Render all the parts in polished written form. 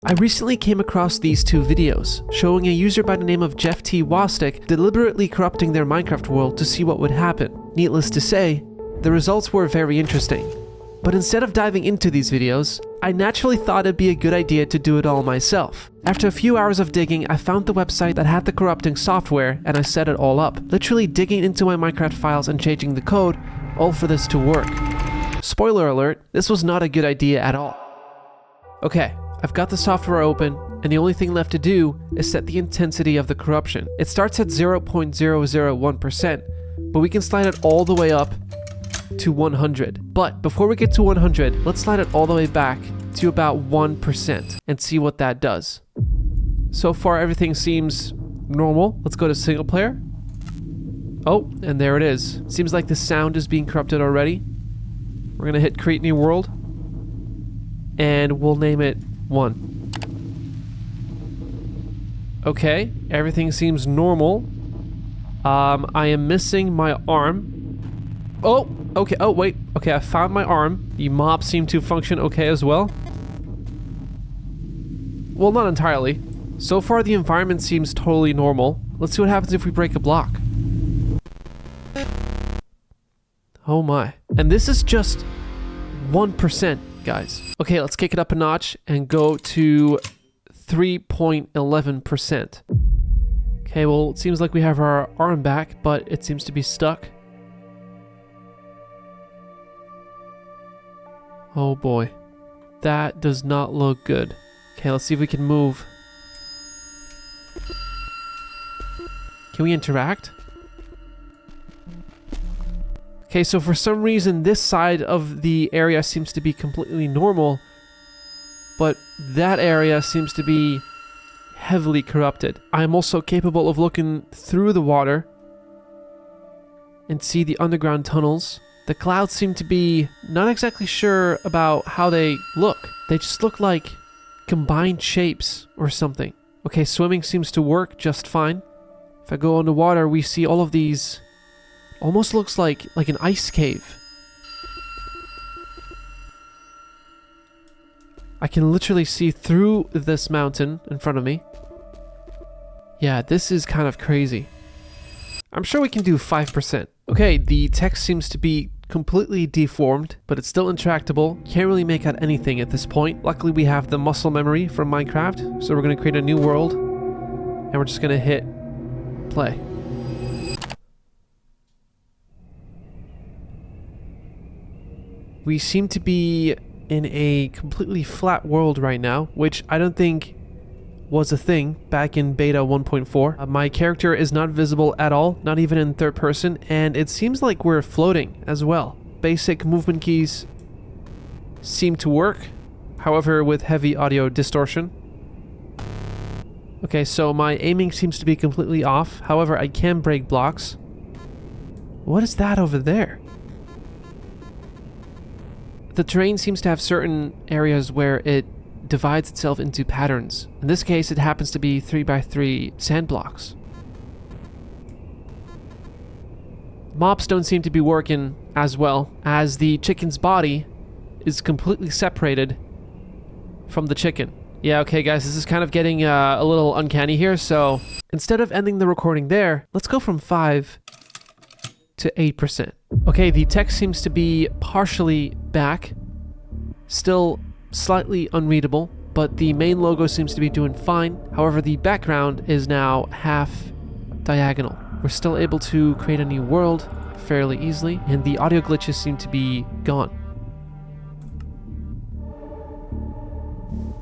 I recently came across these two videos, showing a user by the name of Jeff T. Wastick deliberately corrupting their Minecraft world to see what would happen. Needless to say, the results were very interesting. But instead of diving into these videos, I naturally thought it'd be a good idea to do it all myself. After a few hours of digging, I found the website that had the corrupting software and I set it all up, literally digging into my Minecraft files and changing the code, all for this to work. Spoiler alert, this was not a good idea at all. Okay, I've got the software open, and the only thing left to do is set the intensity of the corruption. It starts at 0.001%, but we can slide it all the way up to 100. But before we get to 100, let's slide it all the way back to about 1% and see what that does. So far, everything seems normal. Let's go to single player. Oh, and there it is. Seems like the sound is being corrupted already. We're gonna hit create new world, and we'll name it 1. Okay, everything seems normal. I am missing my arm. Oh, okay. Oh, wait. Okay, I found my arm. The mobs seem to function okay as well. Well, not entirely. So far, the environment seems totally normal. Let's see what happens if we break a block. Oh my. And this is just 1%, guys. Okay, let's kick it up a notch and go to 3.11%. Okay, well, it seems like we have our arm back, but it seems to be stuck. Oh boy. That does not look good. Okay, let's see if we can move. Can we interact? Okay, so for some reason, this side of the area seems to be completely normal, but that area seems to be heavily corrupted. I'm also capable of looking through the water and see the underground tunnels. The clouds seem to be not exactly sure about how they look. They just look like combined shapes or something. Okay, swimming seems to work just fine. If I go underwater, we see all of these. Almost looks like an ice cave. I can literally see through this mountain in front of me. Yeah, this is kind of crazy. I'm sure we can do 5%. Okay, the text seems to be completely deformed, but it's still intractable. Can't really make out anything at this point. Luckily, we have the muscle memory from Minecraft, so we're going to create a new world, and we're just going to hit play. We seem to be in a completely flat world right now, which I don't think was a thing back in beta 1.4. My character is not visible at all, not even in third person, and it seems like we're floating as well. Basic movement keys seem to work, however with heavy audio distortion. Okay, so my aiming seems to be completely off, however I can break blocks. What is that over there? The terrain seems to have certain areas where it divides itself into patterns. In this case, it happens to be 3x3 sand blocks. Mobs don't seem to be working as well, as the chicken's body is completely separated from the chicken. Yeah, okay guys, this is kind of getting a little uncanny here, so instead of ending the recording there, let's go from 5 to 8%. Okay, the text seems to be partially back, still slightly unreadable, but the main logo seems to be doing fine. However, the background is now half diagonal. We're still able to create a new world fairly easily, and the audio glitches seem to be gone.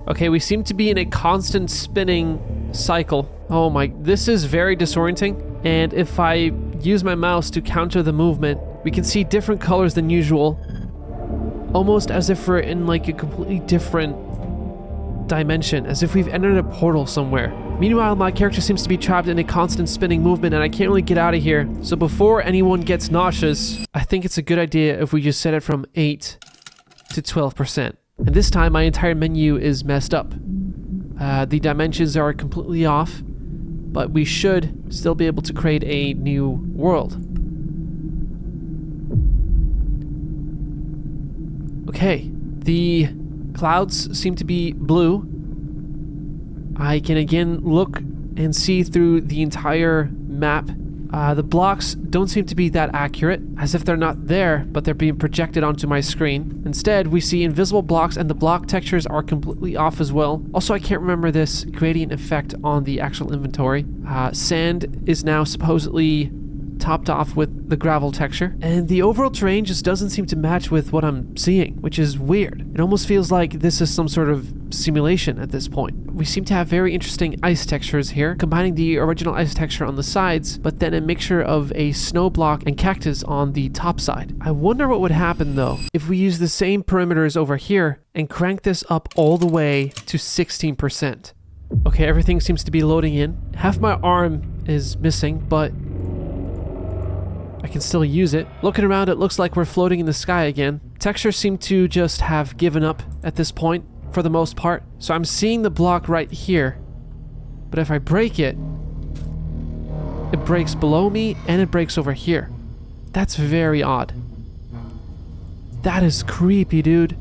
Okay, we seem to be in a constant spinning cycle. Oh my, this is very disorienting. And if I use my mouse to counter the movement, we can see different colors than usual. Almost as if we're in like a completely different dimension, as if we've entered a portal somewhere. Meanwhile, my character seems to be trapped in a constant spinning movement and I can't really get out of here. So before anyone gets nauseous, I think it's a good idea if we just set it from 8 to 12%. And this time my entire menu is messed up. The dimensions are completely off, but we should still be able to create a new world. Okay, the clouds seem to be blue, I can again look and see through the entire map. The blocks don't seem to be that accurate, as if they're not there, but they're being projected onto my screen. Instead, we see invisible blocks, and the block textures are completely off as well. Also, I can't remember this gradient effect on the actual inventory. Sand is now supposedly topped off with the gravel texture, and the overall terrain just doesn't seem to match with what I'm seeing, which is weird. It almost feels like this is some sort of simulation at this point. We seem to have very interesting ice textures here, combining the original ice texture on the sides, but then a mixture of a snow block and cactus on the top side. I wonder what would happen though if we use the same perimeters over here and crank this up all the way to 16%. Okay, everything seems to be loading in. Half my arm is missing, but I can still use it. Looking around, it looks like we're floating in the sky again. Textures seem to just have given up at this point, for the most part. So I'm seeing the block right here. But if I break it, it breaks below me and it breaks over here. That's very odd. That is creepy, dude.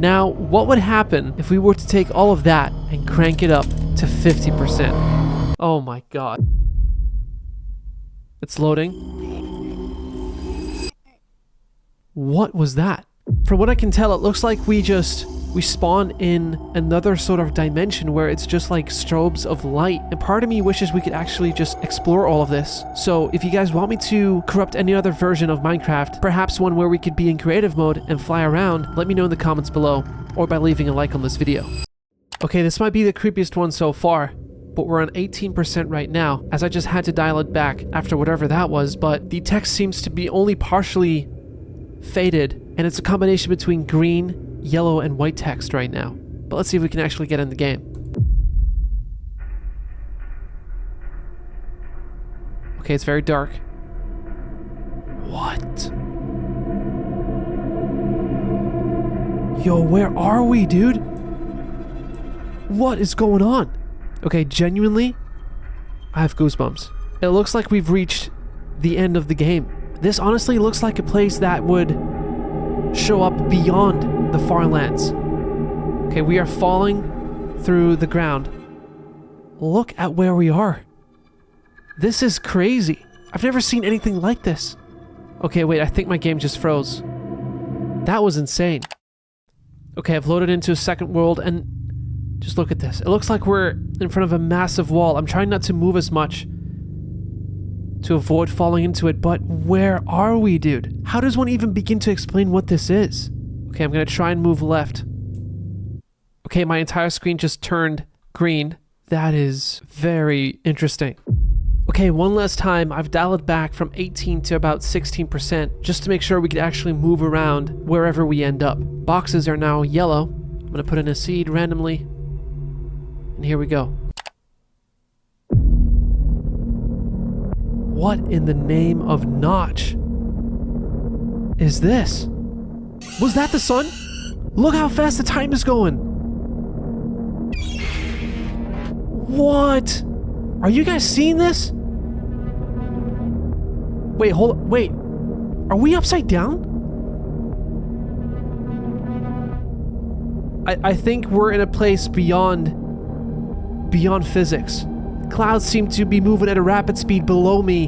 Now, what would happen if we were to take all of that and crank it up to 50%? Oh my god. It's loading. What was that? From what I can tell, it looks like we spawn in another sort of dimension where it's just like strobes of light. And part of me wishes we could actually just explore all of this. So if you guys want me to corrupt any other version of Minecraft, perhaps one where we could be in creative mode and fly around, let me know in the comments below or by leaving a like on this video. Okay, this might be the creepiest one so far, but we're on 18% right now, as I just had to dial it back after whatever that was, but the text seems to be only partially faded, and it's a combination between green, yellow, and white text right now. But let's see if we can actually get in the game. Okay, it's very dark. What? Yo, where are we, dude? What is going on? Okay, genuinely, I have goosebumps. It looks like we've reached the end of the game. This honestly looks like a place that would show up beyond the far lands. Okay, we are falling through the ground. Look at where we are. This is crazy. I've never seen anything like this. Okay, wait, I think my game just froze. That was insane. Okay, I've loaded into a second world, and just look at this. It looks like we're in front of a massive wall. I'm trying not to move as much to avoid falling into it, but where are we, dude? How does one even begin to explain what this is? Okay, I'm gonna try and move left. Okay, my entire screen just turned green. That is very interesting. Okay, one last time, I've dialed back from 18 to about 16% just to make sure we could actually move around wherever we end up. Boxes are now yellow. I'm gonna put in a seed randomly. And here we go. What in the name of Notch is this? Was that the sun? Look how fast the time is going. What? Are you guys seeing this? Wait, hold on. Wait. Are we upside down? I think we're in a place beyond physics. Clouds seem to be moving at a rapid speed below me,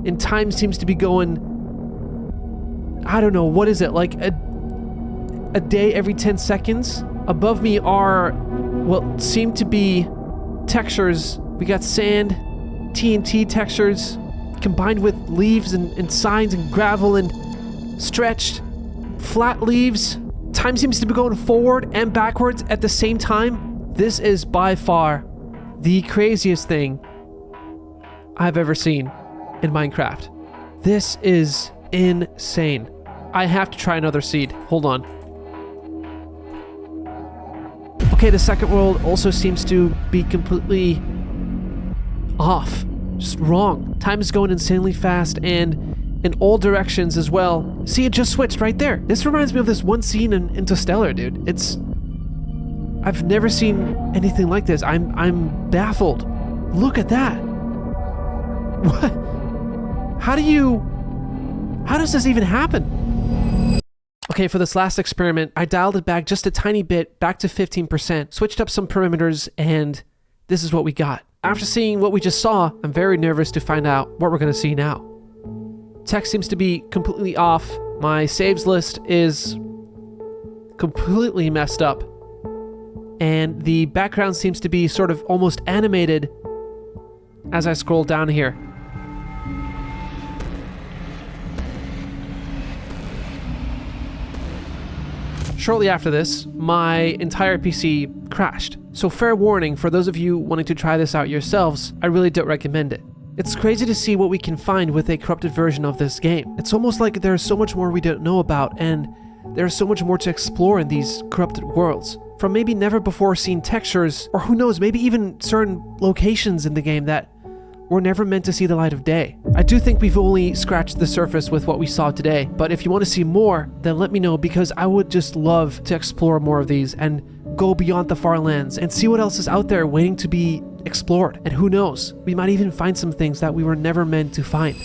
and time seems to be going, I don't know, what is it, like a day every 10 seconds? Above me are what seem to be textures. We got sand, TNT textures, combined with leaves and signs and gravel and stretched flat leaves. Time seems to be going forward and backwards at the same time. This is by far the craziest thing I've ever seen in Minecraft. This is insane. I have to try another seed. Hold on. Okay, the second world also seems to be completely off. Just wrong. Time is going insanely fast and in all directions as well. See, it just switched right there. This reminds me of this one scene in Interstellar, dude. I've never seen anything like this. I'm baffled. Look at that. What? How does this even happen? Okay, for this last experiment, I dialed it back just a tiny bit, back to 15%, switched up some parameters, and this is what we got. After seeing what we just saw, I'm very nervous to find out what we're going to see now. Text seems to be completely off. My saves list is completely messed up. And the background seems to be sort of almost animated as I scroll down here. Shortly after this, my entire PC crashed. So fair warning for those of you wanting to try this out yourselves, I really don't recommend it. It's crazy to see what we can find with a corrupted version of this game. It's almost like there's so much more we don't know about, and there's so much more to explore in these corrupted worlds. From maybe never before seen textures, or who knows, maybe even certain locations in the game that were never meant to see the light of day. I do think we've only scratched the surface with what we saw today, but if you want to see more, then let me know, because I would just love to explore more of these and go beyond the far lands and see what else is out there waiting to be explored. And who knows, we might even find some things that we were never meant to find.